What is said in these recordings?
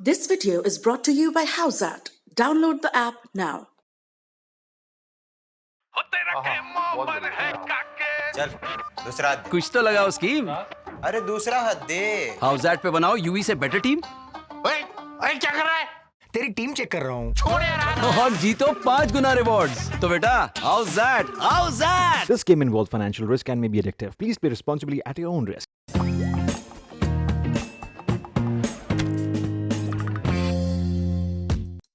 This video is brought to you by Howzat. Download the app now. चल दूसरा हाथ दे। कुछ तो लगाओ स्कीम। अरे दूसरा हाथ दे। हाउसैट पे बनाओ यूवी से बेटर टीम। ओए क्या कर रहा है? तेरी टीम चेक कर रहा हूँ। छोड़ यार। और जीतो 5 गुना रिवॉर्ड्स। तो बेटा हाउसैट। This game involves financial risk and may be addictive. Please play responsibly at your own risk.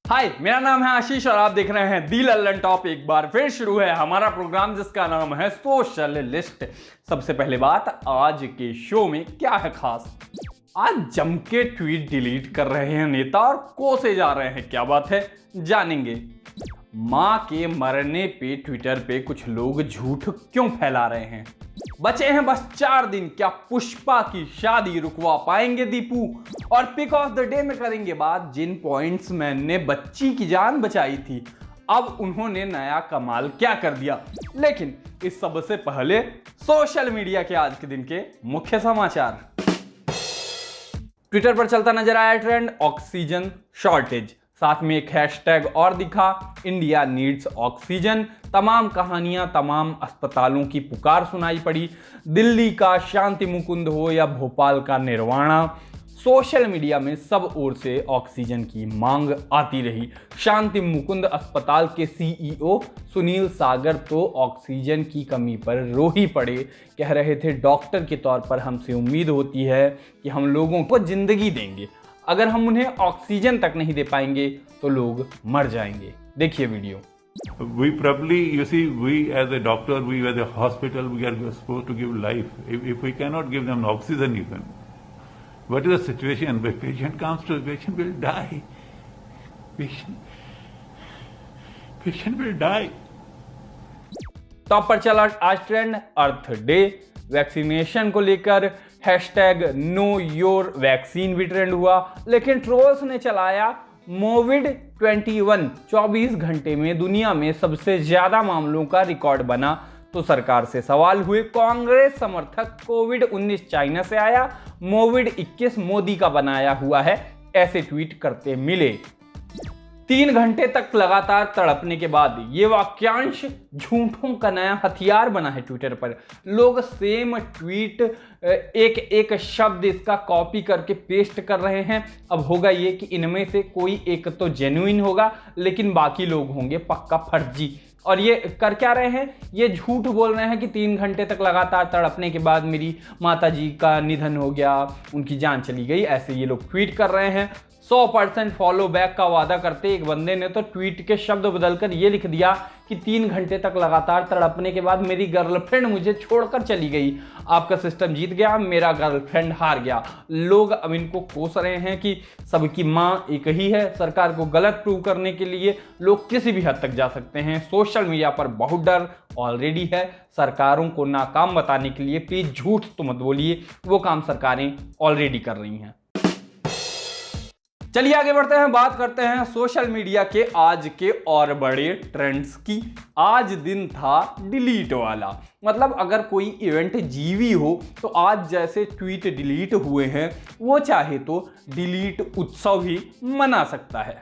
हाय, मेरा नाम है आशीष और आप देख रहे हैं दी लल्लन टॉप। एक बार फिर शुरू है हमारा प्रोग्राम जिसका नाम है सोशल लिस्ट। सबसे पहले बात, आज के शो में क्या है खास? आज जम के ट्वीट डिलीट कर रहे हैं नेता और कोसे जा रहे हैं। क्या बात है, जानेंगे। मां के मरने पे ट्विटर पे कुछ लोग झूठ क्यों फैला रहे हैं? बचे हैं बस 4 दिन, क्या पुष्पा की शादी रुकवा पाएंगे दीपू? और पिक ऑफ द डे में करेंगे बात जिन पॉइंट्स मैन ने बच्ची की जान बचाई थी, अब उन्होंने नया कमाल क्या कर दिया। लेकिन इस सब से पहले सोशल मीडिया के आज के दिन के मुख्य समाचार। ट्विटर पर चलता नजर आया ट्रेंड ऑक्सीजन शॉर्टेज, साथ में एक हैशटैग और दिखा, इंडिया नीड्स ऑक्सीजन। तमाम कहानियां, तमाम अस्पतालों की पुकार सुनाई पड़ी। दिल्ली का शांति मुकुंद हो या भोपाल का निर्वाणा, सोशल मीडिया में सब ओर से ऑक्सीजन की मांग आती रही। शांति मुकुंद अस्पताल के सीईओ सुनील सागर तो ऑक्सीजन की कमी पर रो ही पड़े। कह रहे थे, डॉक्टर के तौर पर हमसे उम्मीद होती है कि हम लोगों को जिंदगी देंगे, अगर हम उन्हें ऑक्सीजन तक नहीं दे पाएंगे तो लोग मर जाएंगे। देखिए video. We probably, you see, we as a doctor, we as a hospital, we are supposed to give life. If we cannot give them oxygen even, what is the situation? When patient comes to, patient will die. Patient will die. Top पर चला आज trend अर्थ day. Vaccination को लेकर hashtag know your vaccine भी trend हुआ, लेकिन trolls ने चलाया मोविड 21। 24 घंटे में दुनिया में सबसे ज्यादा मामलों का रिकॉर्ड बना तो सरकार से सवाल हुए। कांग्रेस समर्थक कोविड-19 चाइना से आया, मोविड 21 मोदी का बनाया हुआ है, ऐसे ट्वीट करते मिले। 3 घंटे तक लगातार तड़पने के बाद ये वाक्यांश झूठों का नया हथियार बना है ट्विटर पर। लोग सेम ट्वीट एक एक शब्द इसका कॉपी करके पेस्ट कर रहे हैं। अब होगा ये कि इनमें से कोई एक तो जेन्युइन होगा, लेकिन बाकी लोग होंगे पक्का फर्जी। और ये कर क्या रहे हैं? ये झूठ बोल रहे हैं कि 3 घंटे तक लगातार तड़पने के बाद मेरी माताजी का निधन हो गया, उनकी जान चली गई, ऐसे ये लोग ट्वीट कर रहे हैं। 100% फॉलो बैक का वादा करते एक बंदे ने तो ट्वीट के शब्द बदलकर ये लिख दिया कि 3 घंटे तक लगातार तड़पने के बाद मेरी गर्लफ्रेंड मुझे छोड़कर चली गई। आपका सिस्टम जीत गया, मेरा गर्लफ्रेंड हार गया। लोग अब इनको कोस रहे हैं कि सबकी माँ एक ही है। सरकार को गलत प्रूव करने के लिए लोग किसी भी हद तक जा सकते हैं। सोशल मीडिया पर बहुत डर ऑलरेडी है। सरकारों को नाकाम बताने के लिए प्लीज झूठ तो मत बोलिए, वो काम सरकारें ऑलरेडी कर रही हैं। चलिए आगे बढ़ते हैं, बात करते हैं सोशल मीडिया के आज के और बड़े ट्रेंड्स की। आज दिन था डिलीट वाला, मतलब अगर कोई इवेंट जीवी हो तो आज जैसे ट्वीट डिलीट हुए हैं वो चाहे तो डिलीट उत्सव ही मना सकता है।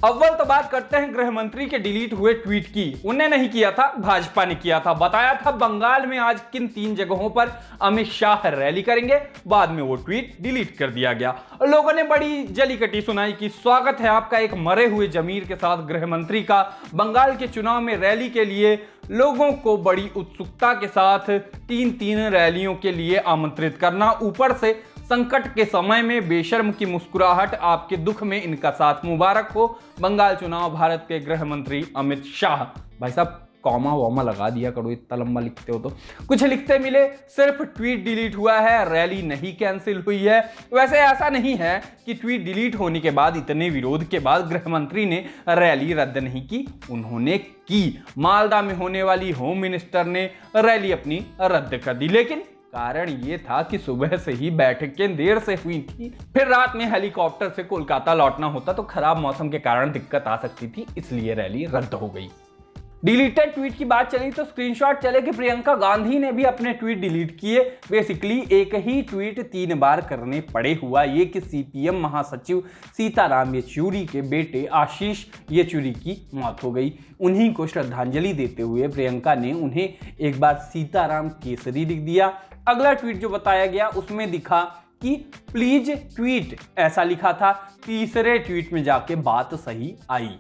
अव्वल तो बात करते हैं गृह मंत्री के डिलीट हुए ट्वीट की। उन्हें नहीं किया था, भाजपा ने किया था। बताया था बंगाल में आज किन 3 जगहों पर अमित शाह रैली करेंगे, बाद में वो ट्वीट डिलीट कर दिया गया। लोगों ने बड़ी जलीकटी सुनाई कि स्वागत है आपका एक मरे हुए जमीर के साथ गृह मंत्री का बंगाल के चुनाव में रैली के लिए। लोगों को बड़ी उत्सुकता के साथ 3 रैलियों के लिए आमंत्रित करना, ऊपर से संकट के समय में बेशर्म की मुस्कुराहट, आपके दुख में इनका साथ मुबारक हो। बंगाल चुनाव, भारत के गृह मंत्री अमित शाह। भाई साहब कॉमा वॉमा लगा दिया करो, इतना लंबा लिखते हो तो। कुछ लिखते मिले, सिर्फ ट्वीट डिलीट हुआ है, रैली नहीं कैंसिल हुई है। वैसे ऐसा नहीं है कि ट्वीट डिलीट होने के बाद, इतने विरोध के बाद गृह मंत्री ने रैली रद्द नहीं की, उन्होंने की। मालदा में होने वाली होम मिनिस्टर ने रैली अपनी रद्द कर दी, लेकिन कारण ये था कि सुबह से ही बैठकें देर से हुई थी, फिर रात में हेलीकॉप्टर से कोलकाता लौटना होता तो खराब मौसम के कारण दिक्कत आ सकती थी, इसलिए रैली रद्द हो गई। डिलीटेड ट्वीट की बात चली तो स्क्रीनशॉट चले कि प्रियंका गांधी ने भी अपने ट्वीट डिलीट किए। बेसिकली एक ही ट्वीट 3 बार करने पड़े। हुआ ये कि सीपीएम महासचिव सीताराम येचुरी के बेटे आशीष येचुरी की मौत हो गई। उन्हीं को श्रद्धांजलि देते हुए प्रियंका ने उन्हें एक बार सीताराम केसरी लिख दिया। अगला ट्वीट जो बताया गया उसमें दिखा कि प्लीज ट्वीट ऐसा लिखा था। तीसरे ट्वीट में जाके बात सही आई।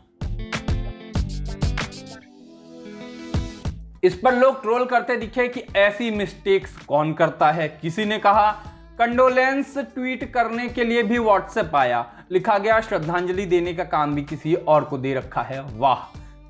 इस पर लोग ट्रोल करते दिखे कि ऐसी मिस्टेक्स कौन करता है। किसी ने कहा कंडोलेंस ट्वीट करने के लिए भी व्हाट्सएप आया। लिखा गया श्रद्धांजलि देने का काम भी किसी और को दे रखा है। वाह।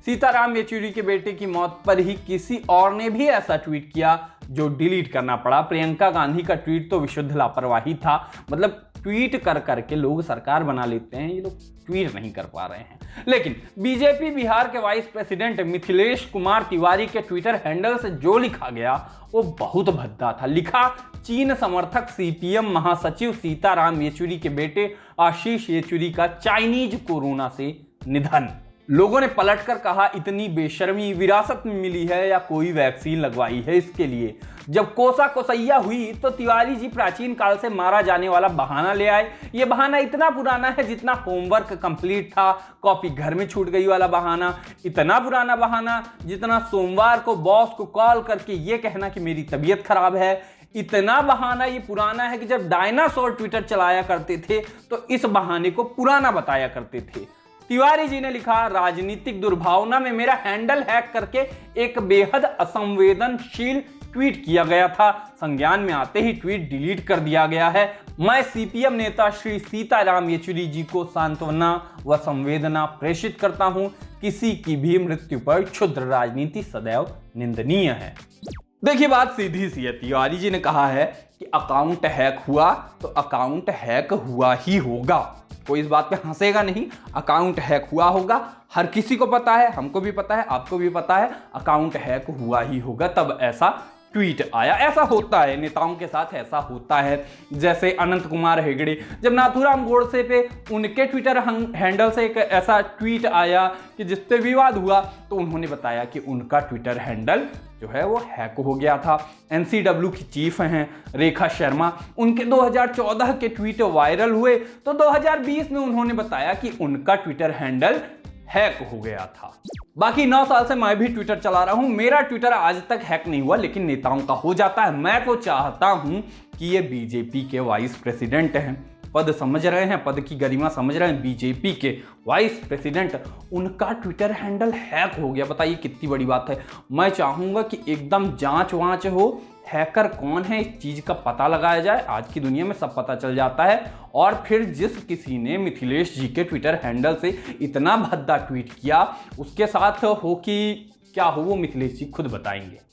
सीताराम येचुरी के बेटे की मौत पर ही किसी और ने भी ऐसा ट्वीट किया जो डिलीट करना पड़ा। प्रियंका गांधी का ट्वीट तो विशुद्ध लापरवाही था। मतलब ट्वीट कर करके लोग सरकार बना लेते हैं, ये लोग ट्वीट नहीं कर पा रहे हैं। लेकिन बीजेपी बिहार के वाइस प्रेसिडेंट मिथिलेश कुमार तिवारी के ट्विटर हैंडल से जो लिखा गया वो बहुत भद्दा था। लिखा चीन समर्थक सीपीएम महासचिव सीताराम येचुरी के बेटे आशीष येचुरी का चाइनीज कोरोना से निधन। लोगों ने पलटकर कहा इतनी बेशर्मी विरासत में मिली है या कोई वैक्सीन लगवाई है इसके लिए। जब कोसा कोसैया हुई तो तिवारी जी प्राचीन काल से मारा जाने वाला बहाना ले आए। ये बहाना इतना पुराना है जितना होमवर्क कंप्लीट था, कॉपी घर में छूट गई वाला बहाना। इतना पुराना बहाना जितना सोमवार को बॉस को कॉल करके ये कहना कि मेरी तबीयत खराब है। इतना बहाना ये पुराना है कि जब डायनासोर ट्विटर चलाया करते थे तो इस बहाने को पुराना बताया करते थे। तिवारी जी ने लिखा राजनीतिक दुर्भावना में मेरा हैंडल हैक करके एक बेहद असंवेदनशील ट्वीट किया गया था। संज्ञान में आते ही ट्वीट डिलीट कर दिया गया है। मैं सीपीएम नेता श्री सीताराम येचुरी जी को सांत्वना व संवेदना प्रेषित करता हूं। किसी की भी मृत्यु पर क्षुद्र राजनीति सदैव निंदनीय है। देखिए बात सीधी सी है। तिवारी जी ने कहा है कि अकाउंट हैक हुआ तो अकाउंट हैक हुआ ही होगा। कोई इस बात पे हंसेगा नहीं। अकाउंट हैक हुआ होगा, हर किसी को पता है, हमको भी पता है, आपको भी पता है। अकाउंट हैक हुआ ही होगा तब ऐसा ट्वीट आया। ऐसा होता है, नेताओं के साथ ऐसा होता है। जैसे अनंत कुमार हेगड़े, जब नाथूराम गोडसे पे उनके ट्विटर हैंडल से एक ऐसा ट्वीट आया कि जिससे विवाद हुआ तो उन्होंने बताया कि उनका ट्विटर हैंडल जो है वो हैक हो गया था। एनसीडब्ल्यू की चीफ हैं रेखा शर्मा, उनके 2014 के ट्वीट वायरल हुए तो 2020 में उन्होंने बताया कि उनका ट्विटर हैंडल हैक हो गया था। बाकी 9 साल से मैं भी ट्विटर चला रहा हूं, मेरा ट्विटर आज तक हैक नहीं हुआ, लेकिन नेताओं का हो जाता है। मैं तो चाहता हूं कि ये बीजेपी के वाइस प्रेसिडेंट हैं, पद समझ रहे हैं, पद की गरिमा समझ रहे हैं, बीजेपी के वाइस प्रेसिडेंट, उनका ट्विटर हैंडल हैक हो गया। बताइए कितनी बड़ी बात है। मैं चाहूंगा कि एकदम जांच वांच हो, हैकर कौन है इस चीज का पता लगाया जाए। आज की दुनिया में सब पता चल जाता है। और फिर जिस किसी ने मिथिलेश जी के ट्विटर हैंडल से इतना भद्दा ट्वीट किया उसके साथ हो कि क्या हो वो मिथिलेश जी खुद बताएंगे।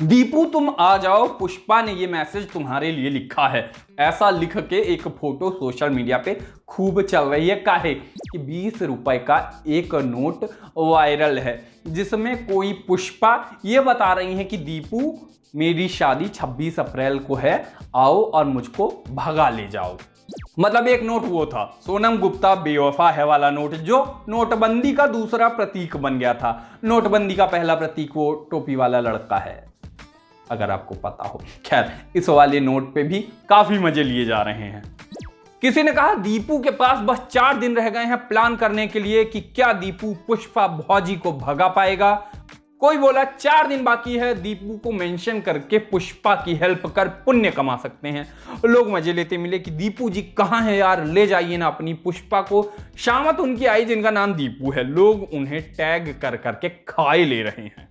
दीपू तुम आ जाओ, पुष्पा ने ये मैसेज तुम्हारे लिए लिखा है। ऐसा लिख के एक फोटो सोशल मीडिया पे खूब चल रही है। काहे कि 20 रुपए का एक नोट वायरल है जिसमें कोई पुष्पा ये बता रही है कि दीपू मेरी शादी 26 अप्रैल को है, आओ और मुझको भगा ले जाओ। मतलब एक नोट वो था सोनम गुप्ता बेवफा है वाला नोट, जो नोटबंदी का दूसरा प्रतीक बन गया था। नोटबंदी का पहला प्रतीक वो टोपी वाला लड़का है, अगर आपको पता हो। खैर, इस वाले नोट पे भी काफी मजे लिए जा रहे हैं। किसी ने कहा दीपू के पास बस 4 दिन रह गए हैं प्लान करने के लिए कि क्या दीपू पुष्पा भौजी को भगा पाएगा। कोई बोला 4 दिन बाकी है, दीपू को मेंशन करके पुष्पा की हेल्प कर पुण्य कमा सकते हैं। लोग मजे लेते मिले कि दीपू जी कहां है यार, ले जाइए ना अपनी पुष्पा को। शामत उनकी आई जिनका नाम दीपू है, लोग उन्हें टैग कर करके खाए ले रहे हैं।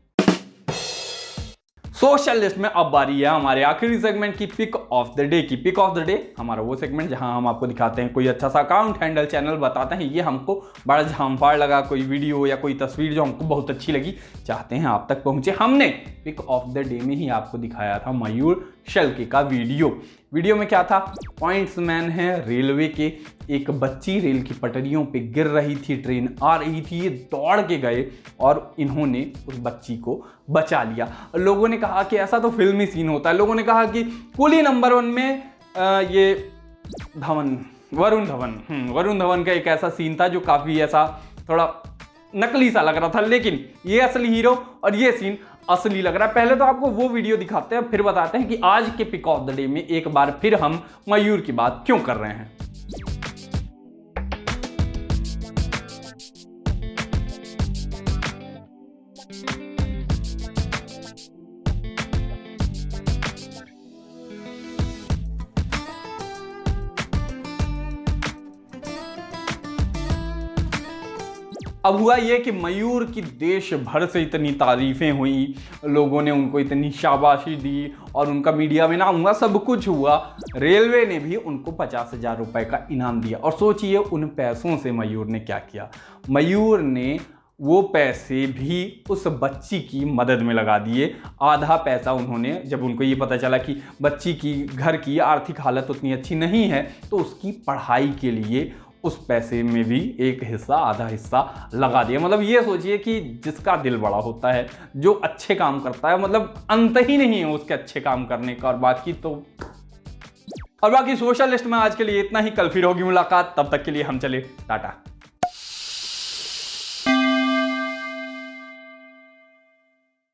सोशल लिस्ट में अब बारी है हमारे आखिरी सेगमेंट की, पिक ऑफ द डे की। पिक ऑफ द डे हमारा वो सेगमेंट जहां हम आपको दिखाते हैं कोई अच्छा सा अकाउंट हैंडल चैनल, बताते हैं ये हमको बड़ा झांफाड़ लगा, कोई वीडियो या कोई तस्वीर जो हमको बहुत अच्छी लगी, चाहते हैं आप तक पहुंचे। हमने पिक ऑफ द डे में ही आपको दिखाया था मयूर शेल्के का वीडियो में क्या था, पॉइंट्समैन है रेलवे के, एक बच्ची रेल की पटरियों पे गिर रही थी, ट्रेन आ रही थी, ये दौड़ के गए और इन्होंने उस बच्ची को बचा लिया। लोगों ने कहा कि ऐसा तो फिल्मी सीन होता है। लोगों ने कहा कि कुली नंबर 1 में ये वरुण धवन का एक ऐसा सीन था जो काफ़ी ऐसा थोड़ा नकली सा लग रहा था, लेकिन ये असली हीरो और ये सीन असली लग रहा है। पहले तो आपको वो वीडियो दिखाते हैं, फिर बताते हैं कि आज के पिक ऑफ द डे में एक बार फिर हम मयूर की बात क्यों कर रहे हैं। अब हुआ ये कि मयूर की देश भर से इतनी तारीफें हुई, लोगों ने उनको इतनी शाबाशी दी और उनका मीडिया में नाम हुआ, सब कुछ हुआ। रेलवे ने भी उनको 50,000 रुपए का इनाम दिया। और सोचिए उन पैसों से मयूर ने क्या किया। मयूर ने वो पैसे भी उस बच्ची की मदद में लगा दिए। आधा पैसा उन्होंने, जब उनको ये पता चला कि बच्ची की घर की आर्थिक हालत उतनी अच्छी नहीं है, तो उसकी पढ़ाई के लिए उस पैसे में भी एक हिस्सा, आधा हिस्सा लगा दिया। मतलब ये सोचिए कि जिसका दिल बड़ा होता है, जो अच्छे काम करता है, मतलब अंत ही नहीं है उसके अच्छे काम करने का। और बाकी सोशल लिस्ट में आज के लिए इतना ही। कल फिर होगी मुलाकात, तब तक के लिए हम चले टाटा।